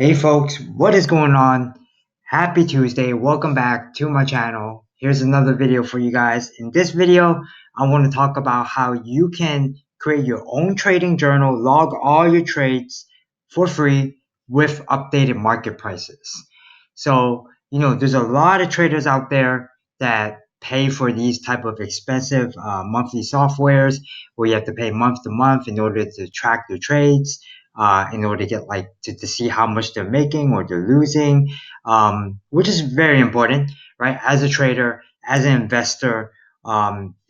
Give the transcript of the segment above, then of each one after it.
Hey folks, what is going on? Happy Tuesday. Welcome back to my channel. Here's another video for you guys. In this video, I want to talk about how you can create your own trading journal, log all your trades for free with updated market prices. So, there's a lot of traders out there that pay for these type of expensive monthly softwares where you have to pay month to month in order to track your trades, in order to get to see how much they're making or they're losing, which is very important, right? As a trader, as an investor,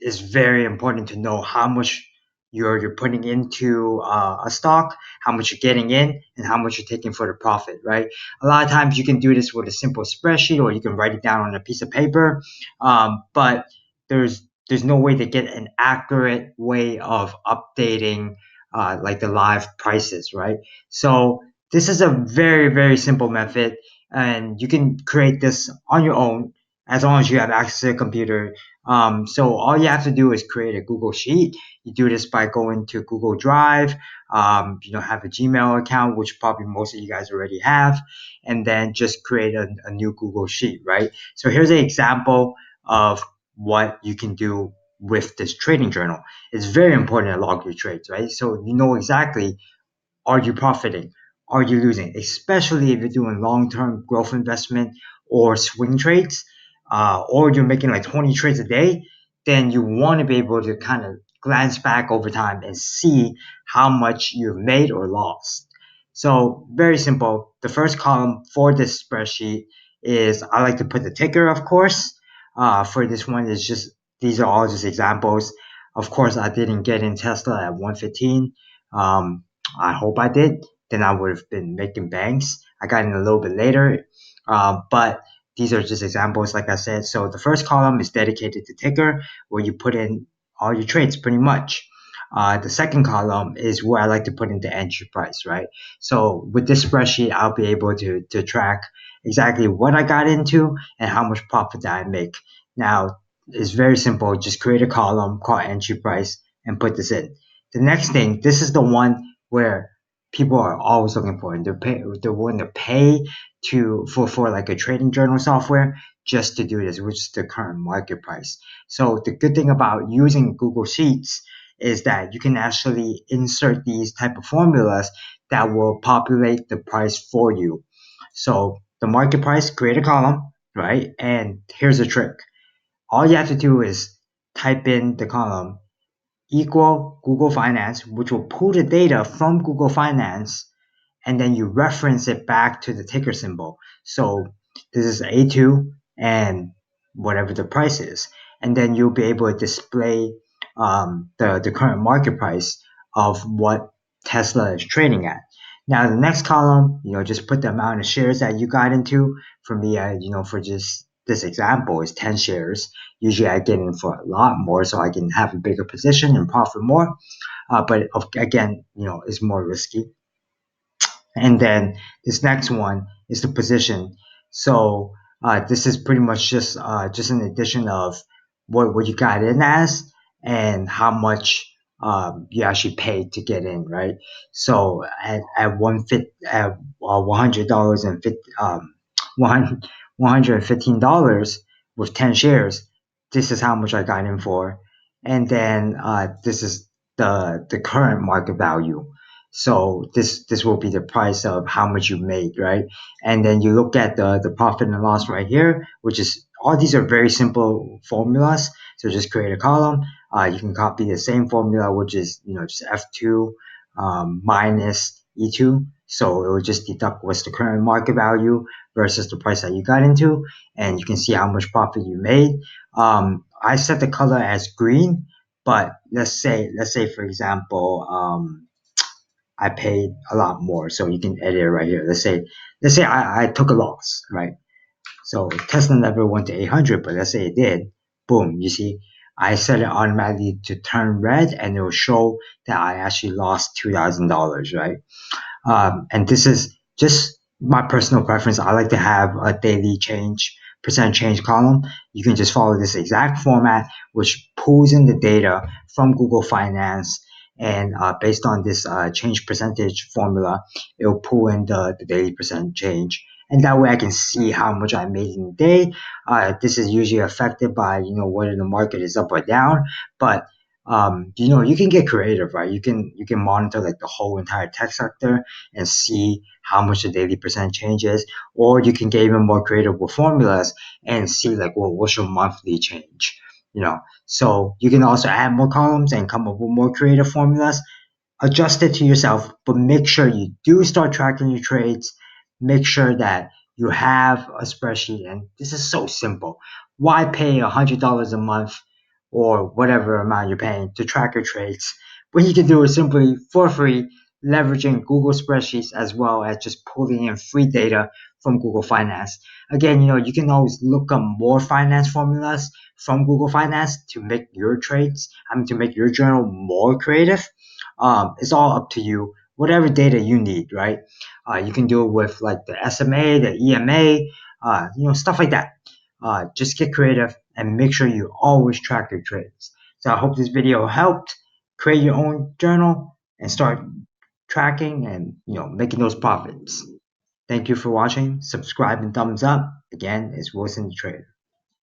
it's very important to know how much you're putting into a stock, how much you're getting in, and how much you're taking for the profit, right? A lot of times you can do this with a simple spreadsheet, or you can write it down on a piece of paper, but there's no way to get an accurate way of updating like the live prices, right? So this is a very, very simple method, and you can create this on your own as long as you have access to a computer. So all you have to do is create a Google Sheet. You do this by going to Google Drive, have a Gmail account, which probably most of you guys already have, and then just create a new Google Sheet, right? So here's an example of what you can do with this trading journal. It's very important to log your trades, right? So you know exactly, are you profiting? Are you losing? Especially if you're doing long-term growth investment or swing trades, or you're making like 20 trades a day, then you want to be able to kind of glance back over time and see how much you've made or lost. So very simple. The first column for this spreadsheet is, I like to put the ticker, of course. For this one, is just, these are all just examples. Of course, I didn't get in Tesla at 115. I hope I did. Then I would have been making banks. I got in a little bit later, but these are just examples, like I said. So the first column is dedicated to ticker, where you put in all your trades pretty much. The second column is where I like to put in the entry price, right? So with this spreadsheet, I'll be able to track exactly what I got into and how much profit that I make. Now, it's very simple. Just create a column called entry price and put this in. The next thing, this is the one where people are always looking for, and they're willing to pay for like a trading journal software just to do this, which is the current market price. So the good thing about using Google Sheets is that you can actually insert these type of formulas that will populate the price for you. So the market price, create a column, right? And here's the trick. All you have to do is type in the column equal Google Finance, which will pull the data from Google Finance, and then you reference it back to the ticker symbol. So this is A2 and whatever the price is. And then you'll be able to display the current market price of what Tesla is trading at. Now, the next column, just put the amount of shares that you got into. For me, for just this example, is 10 shares. Usually I get in for a lot more so I can have a bigger position and profit more. But again, it's more risky. And then this next one is the position. So this is pretty much just an addition of what you got in as and how much you actually paid to get in, right? So at $100 and $115 with 10 shares, this is how much I got in for. And then this is the current market value. So this will be the price of how much you made, right? And then you look at the profit and loss right here, which is, all these are very simple formulas. So just create a column. You can copy the same formula, which is just F2 minus E2. So it will just deduct what's the current market value versus the price that you got into, and you can see how much profit you made. I set the color as green, but let's say for example, I paid a lot more, so you can edit it right here. Let's say I took a loss, right? So Tesla never went to 800, but let's say it did. Boom, you see, I set it automatically to turn red, and it will show that I actually lost $2,000, right? And this is just my personal preference. I like to have a daily change, percent change column. You can just follow this exact format, which pulls in the data from Google Finance and based on this change percentage formula, it'll pull in the daily percent change, and that way I can see how much I made in a day. This is usually affected by whether the market is up or down, but you can get creative, right? You can monitor like the whole entire tech sector and see how much the daily percent change is, or you can get even more creative with formulas and see like, well, what's your monthly change, so you can also add more columns and come up with more creative formulas. Adjust it to yourself, but make sure you do start tracking your trades. Make sure that you have a spreadsheet, and this is so simple. Why pay $100 a month or whatever amount you're paying to track your trades when you can do it simply for free, leveraging Google Spreadsheets as well as just pulling in free data from Google Finance. Again, you can always look up more finance formulas from Google Finance to make your trades, to make your journal more creative. It's all up to you. Whatever data you need, right? You can do it with like the SMA, the EMA, stuff like that. Just get creative and make sure you always track your trades. So I hope this video helped. Create your own journal and start tracking and making those profits. Thank you for watching. Subscribe and thumbs up. Again, it's Wilson the Trader.